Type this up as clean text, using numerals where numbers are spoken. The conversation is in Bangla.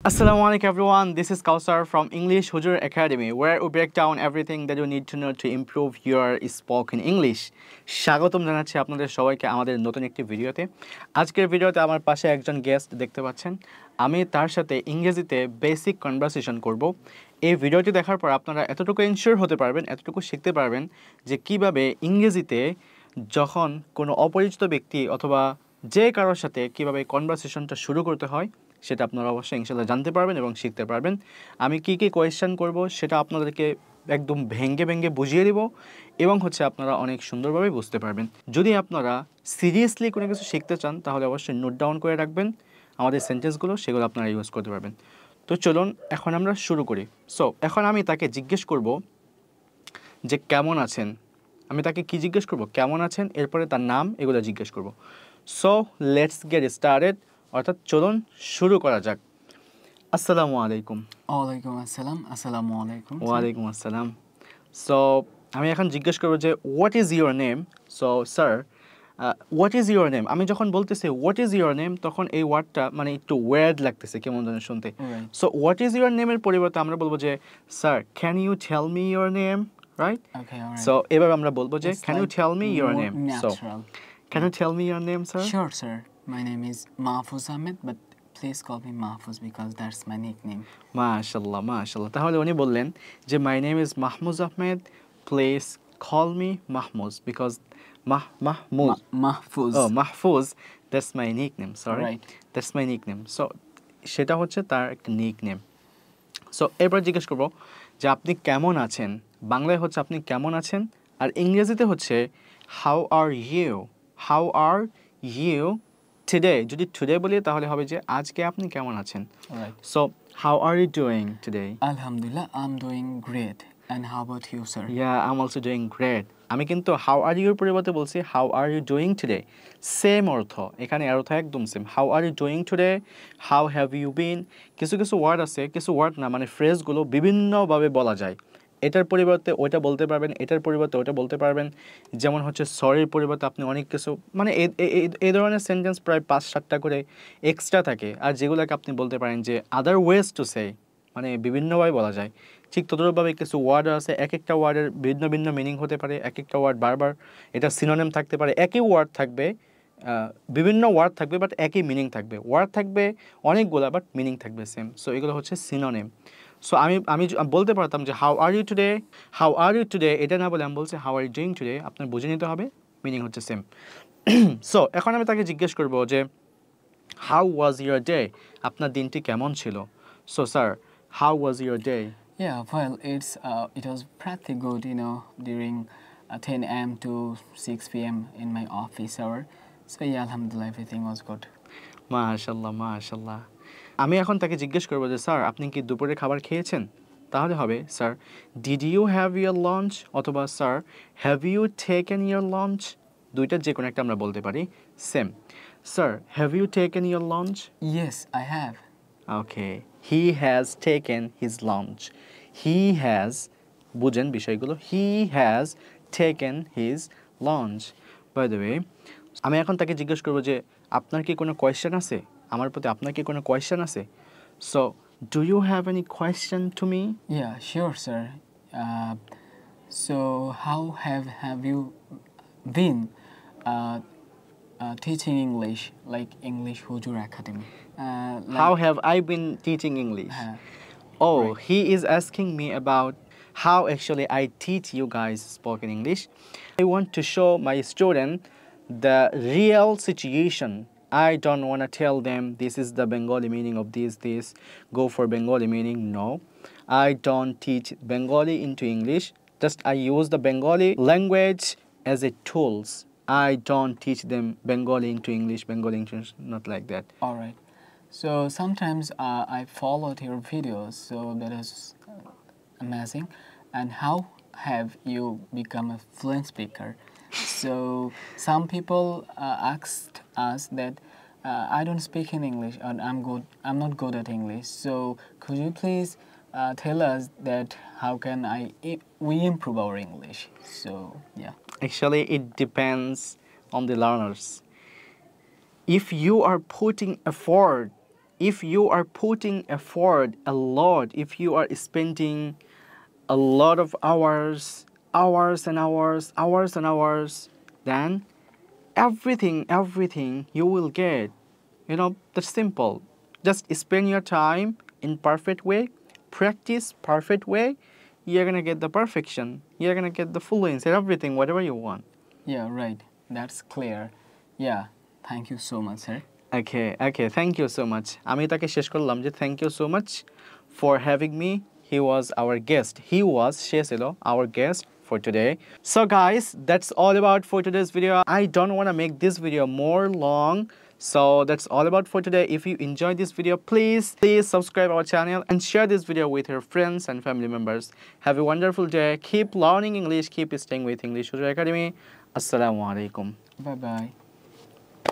Assalamu alaikum everyone, this is Kausar from English Hujur Academy where we break down everything that you need to know to improve your spoken English. স্বাগতম জানাচ্ছি আপনাদের সবাইকে আমাদের নতুন একটি ভিডিওতে। আজকের ভিডিওতে আমার পাশে একজন গেস্ট দেখতে পাচ্ছেন। আমি তার সাথে ইংরেজিতে বেসিক কনভারসেশন করব। এই ভিডিওটি দেখার পর আপনারা এতটুকু ইনশিওর হতে পারবেন, এতটুকু শিখতে পারবেন যে কিভাবে ইংরেজিতে যখন কোনো অপরিচিত ব্যক্তি অথবা যে কারোর সাথে কিভাবে কনভারসেশনটা শুরু করতে হয় সেটা আপনারা অবশ্যই ইনশাআল্লাহ জানতে পারবেন এবং শিখতে পারবেন। আমি কি কি কোয়েশ্চেন করব সেটা আপনাদেরকে একদম ভেঙে ভেঙে বুঝিয়ে দেব এবং আপনারা অনেক সুন্দরভাবে বুঝতে পারবেন। যদি আপনারা সিরিয়াসলি কোনো কিছু শিখতে চান তাহলে অবশ্যই নোট ডাউন করে রাখবেন আমাদের সেন্টেন্সগুলো, সেগুলো আপনারা ইউজ করতে পারবেন। তো চলুন এখন আমরা শুরু করি। সো এখন আমি তাকে জিজ্ঞেস করব যে কেমন আছেন। আমি তাকে কি জিজ্ঞেস করব? কেমন আছেন, এরপরে তার নাম, এগুলো জিজ্ঞেস করব। সো লেটস গেট স্টার্টেড, অর্থাৎ চলুন শুরু করা যাক। আসসালামু আলাইকুম। ওয়ালাইকুম আসসালাম। আসসালামু আলাইকুম। ওয়ালাইকুম আসসালাম। সো আমি এখন জিজ্ঞেস করব যে what is your name. So sir what is your name, আমি যখন বলতেছি হোয়াট ইজ ইউর নেম তখন এই ওয়ার্ডটা মানে একটু ওয়ার্ড লাগতেছে, কেমন যেন শুনতে। সো হোয়াট ইজ ইউর নেমের পরিবর্তে আমরা বলবো যে sir can you tell me your name, right? So এভাবে আমরা বলবো যে can you tell me your name. So can you tell me your name, sir? Sure, sir. My name is Mahfouz Ahmed, but please call me Mahfouz because that's my nickname. MashaAllah, MashaAllah. তাহলে উনি বললেন যে my name is Mahfouz Ahmed, please call me Mahfouz because Mahfouz. Oh, Mahfouz, that's my nickname, sorry. Right. That's my nickname. So সেটা হচ্ছে তার একটা nickname. So এরপর জিজ্ঞেস করব যে আপনি কেমন আছেন। বাংলায় হচ্ছে আপনি কেমন আছেন, আর ইংরেজিতে হচ্ছে how are you? How are you today? যদি today বলি তাহলে হবে যে আজকে আপনি কেমন আছেন। Right. So how are you doing today? Alhamdulillah, I'm doing great. And how about you, sir? Yeah, I'm also doing great. আমি কিন্তু how are you এর পরিবর্তে বলছি how are you doing today? Same অর্থ, এখানে অর্থ একদম same. how are you doing today? how have you been? কিছু কিছু ওয়ার্ড আছে, কিছু ওয়ার্ড না মানে ফ্রেজগুলো বিভিন্নভাবে বলা যায়। এটার পরিবর্তে ওইটা বলতে পারবেন, এটার পরিবর্তে ওইটা বলতে পারবেন। যেমন হচ্ছে সরির পরিবর্তে আপনি অনেক কিছু মানে এই ধরনের সেন্টেন্স প্রায় 5-7টা করে এক্সট্রা থাকে, আর যেগুলোকে আপনি বলতে পারেন যে আদার ওয়েজ টু সে, মানে বিভিন্নভাবে বলা যায়। ঠিক ততভাবে কিছু ওয়ার্ড আছে, এক একটা ওয়ার্ডের ভিন্ন ভিন্ন মিনিং হতে পারে, এক একটা ওয়ার্ড বারবার এটা সিনোনিম থাকতে পারে। একই ওয়ার্ড থাকবে, বিভিন্ন ওয়ার্ড থাকবে বাট একই মিনিং থাকবে। ওয়ার্ড থাকবে অনেকগুলো বাট মিনিং থাকবে সেম। সো এগুলো হচ্ছে সিনোনিম। সো আমি বলতে পারতাম যে how are you today, how are you today, এটা না বলে আমি বলছি how are you doing today. আপনার বুঝে নিতে হবে, মিনিং হচ্ছে সেম। সো এখন আমি তাকে জিজ্ঞেস করব যে হাউ ওয়াজ ইউর ডে, আপনার দিনটি কেমন ছিল। So sir how was your day? Yeah, well, it was pretty good, during 10 a.m. to 6 p.m. in my office hour. So yeah, alhamdulillah, everything was good. মাশাআল্লাহ, মাশাআল্লাহ। আমি এখন তাকে জিজ্ঞেস করব যে স্যার আপনি কি দুপুরে খাবার খেয়েছেন? তাহলে হবে sir did you have your lunch, অথবা sir have you taken your lunch. দুইটার যে কোনো একটা আমরা বলতে পারি, same. Sir have you taken your lunch? Yes, I have. Okay, he has taken his lunch. He has, বুঝেন বিষয়গুলো, he has taken his lunch. By the way, আমি এখন তাকে জিজ্ঞেস করবো যে আপনার কি কোনো কোয়েশ্চেন আছে আমার প্রতি, আপনার কি কোনো কোয়েশ্চেন আছে? So do you have any question to me? Yeah, sure, sir. So how have you been teaching English, like English Hujur Academy? How have I been teaching English? Oh, right. He is asking me about how actually I teach you guys spoken English. I want to show my student the real situation. I don't want to tell them this is the Bengali meaning of this, go for Bengali meaning. No, I don't teach Bengali into English. Just I use the Bengali language as a tools. I don't teach them Bengali into English, Bengali into English, not like that. All right. So sometimes I followed your videos, so that is amazing. And how have you become a fluent speaker? So some people asked us that I don't speak in English and I'm not good at English. So could you please tell us that how can we improve our English? So yeah. Actually, it depends on the learners. If you are putting effort if you are putting effort a lot, if you are spending a lot of hours, hours and hours, hours and hours, then everything you will get. You know, that's simple. Just spend your time in perfect way, practice perfect way, you're gonna get the perfection. You're gonna get the fluency, everything, whatever you want. Yeah, right. That's clear. Yeah, thank you so much, sir. Okay, thank you so much. আমি তাকে শেষ করলাম যে thank you so much for having me. He was our guest. সে ছিল our guest for today. So guys, that's all about for today's video. I don't want to make this video more long. So that's all about for today. If you enjoyed this video, please subscribe our channel and share this video with your friends and family members. Have a wonderful day. Keep learning English. Keep staying with English Academy. Assalamu alaikum. Bye bye.